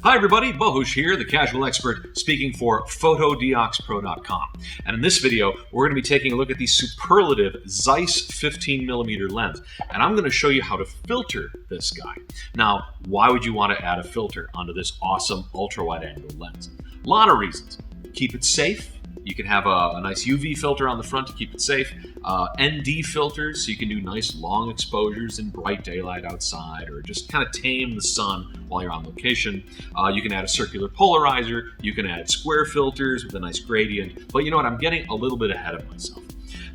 Hi everybody, Bohush here, the casual expert speaking for Fotodioxpro.com. And in this video, we're going to be taking a look at the superlative Zeiss 15mm lens. And I'm going to show you how to filter this guy. Now, why would you want to add a filter onto this awesome ultra-wide-angle lens? A lot of reasons. Keep it safe. You can have a nice UV filter on the front to keep it safe. ND filters, so you can do nice long exposures in bright daylight outside, or just kind of tame the sun while you're on location. You can add a circular polarizer. You can add square filters with a nice gradient. But you know what? I'm getting a little bit ahead of myself.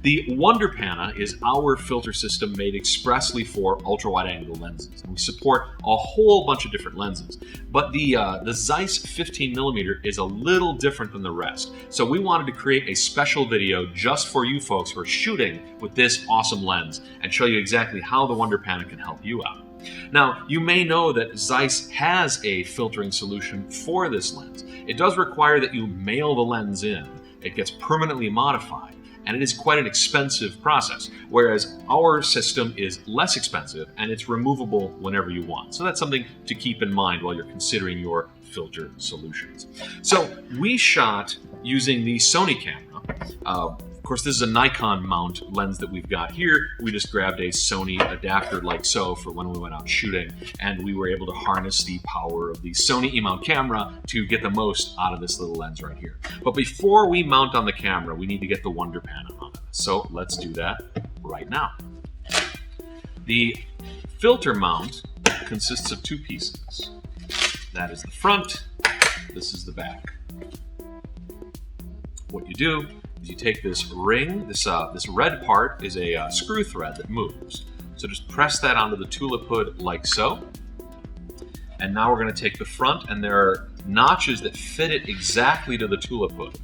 The WonderPana is our filter system made expressly for ultra-wide-angle lenses, and we support a whole bunch of different lenses. But the Zeiss 15mm is a little different than the rest, so we wanted to create a special video just for you folks who are shooting with this awesome lens and show you exactly how the WonderPana can help you out. Now, you may know that Zeiss has a filtering solution for this lens. It does require that you mail the lens in. It gets permanently modified, and it is quite an expensive process, whereas our system is less expensive and it's removable whenever you want. So that's something to keep in mind while you're considering your filter solutions. So we shot using the Sony camera. Of course, this is a Nikon mount lens that we've got here. We just grabbed a Sony adapter like so for when we went out shooting, and we were able to harness the power of the Sony E-mount camera to get the most out of this little lens right here. But before we mount on the camera, we need to get the WonderPana on it. So let's do that right now. The filter mount consists of two pieces. That is the front, this is the back. What you do is you take this ring, this red part is a screw thread that moves. So just press that onto the tulip hood like so. And now we're going to take the front, and there are notches that fit it exactly to the tulip hood.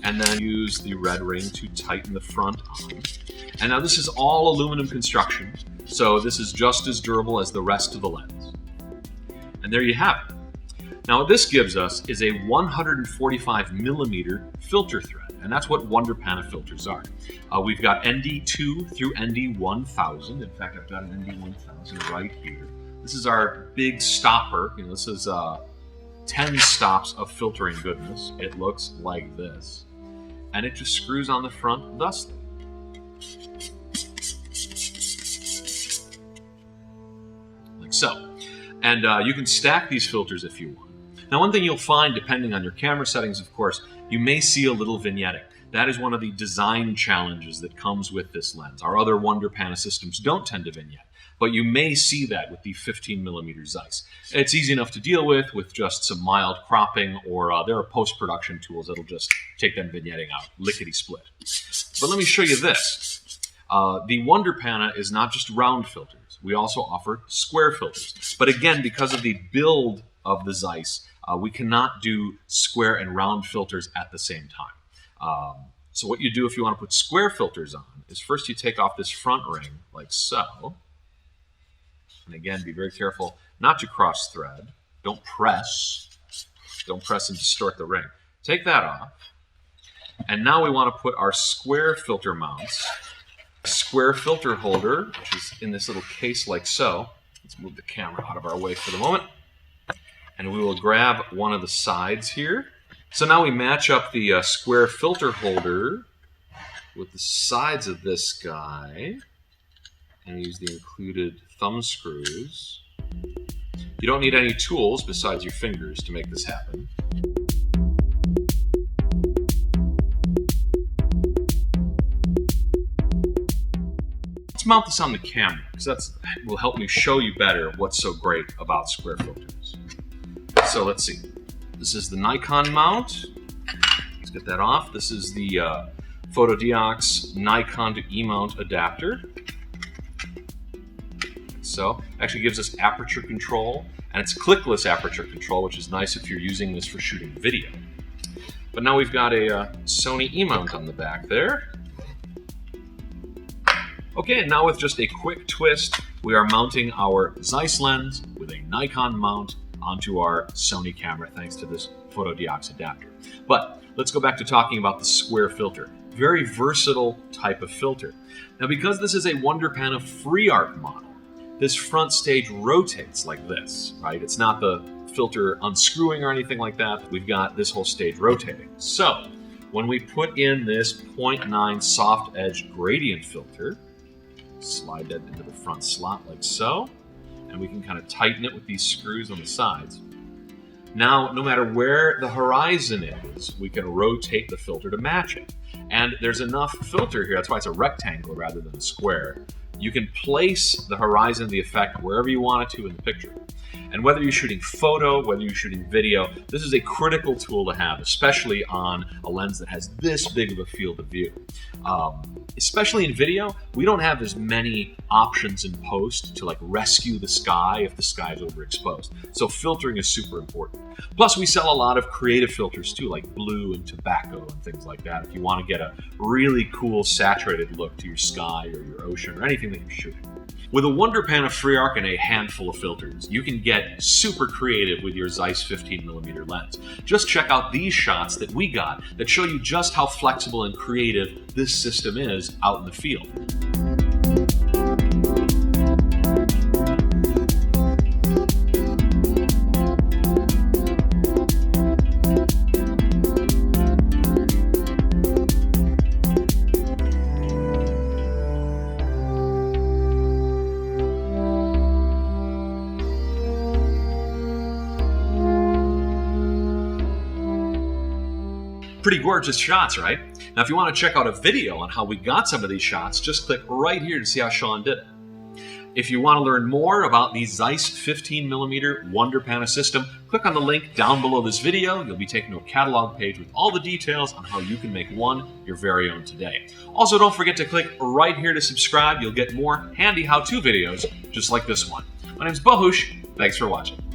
And then use the red ring to tighten the front on. And now this is all aluminum construction, so this is just as durable as the rest of the lens. And there you have it. Now what this gives us is a 145mm filter thread. And that's what WonderPana filters are. We've got ND2 through ND1000. In fact, I've got an ND1000 right here. This is our big stopper. You know, this is 10 stops of filtering goodness. It looks like this. And it just screws on the front thusly. Like so. And you can stack these filters if you want. Now, one thing you'll find, depending on your camera settings, of course, you may see a little vignetting. That is one of the design challenges that comes with this lens. Our other WonderPana systems don't tend to vignette, but you may see that with the 15mm Zeiss. It's easy enough to deal with just some mild cropping, or there are post-production tools that'll just take that vignetting out, lickety-split. But let me show you this. The WonderPana is not just round filters. We also offer square filters. But again, because of the build of the Zeiss, we cannot do square and round filters at the same time. So what you do if you want to put square filters on is first you take off this front ring like so. And again, be very careful not to cross thread. Don't press. Don't press and distort the ring. Take that off. And now we want to put our square filter mounts. Square filter holder, which is in this little case like so. Let's move the camera out of our way for the moment. And we will grab one of the sides here. So now we match up the square filter holder with the sides of this guy and use the included thumb screws. You don't need any tools besides your fingers to make this happen. Let's mount this on the camera, because that will help me show you better what's so great about square filters. So let's see. This is the Nikon mount. Let's get that off. This is the Fotodiox Nikon to E-mount adapter. So it actually gives us aperture control, and it's clickless aperture control, which is nice if you're using this for shooting video. But now we've got a Sony E-mount on the back there. Okay, and now with just a quick twist, we are mounting our Zeiss lens with a Nikon mount onto our Sony camera thanks to this Fotodiox adapter. But let's go back to talking about the square filter. Very versatile type of filter. Now, because this is a WonderPana FreeArc model, this front stage rotates like this, right? It's not the filter unscrewing or anything like that. We've got this whole stage rotating. So when we put in this 0.9 soft edge gradient filter, slide that into the front slot like so, and we can kind of tighten it with these screws on the sides. Now, no matter where the horizon is, we can rotate the filter to match it. And there's enough filter here, that's why it's a rectangle rather than a square. You can place the horizon of the effect wherever you want it to in the picture. And whether you're shooting photo, whether you're shooting video, this is a critical tool to have, especially on a lens that has this big of a field of view. Especially in video, we don't have as many options in post to like rescue the sky if the sky is overexposed. So filtering is super important. Plus, we sell a lot of creative filters too, like blue and tobacco and things like that, if you want to get a really cool saturated look to your sky or your ocean or anything that you're shooting. With a WonderPana FreeArc and a handful of filters, you can get super creative with your Zeiss 15mm lens. Just check out these shots that we got that show you just how flexible and creative this system is out in the field. Pretty gorgeous shots, right? Now, if you want to check out a video on how we got some of these shots, just click right here to see how Sean did it. If you want to learn more about the Zeiss 15mm WonderPana system, click on the link down below this video. You'll be taken to a catalog page with all the details on how you can make one your very own today. Also, don't forget to click right here to subscribe. You'll get more handy how-to videos just like this one. My name's Bahush. Thanks for watching.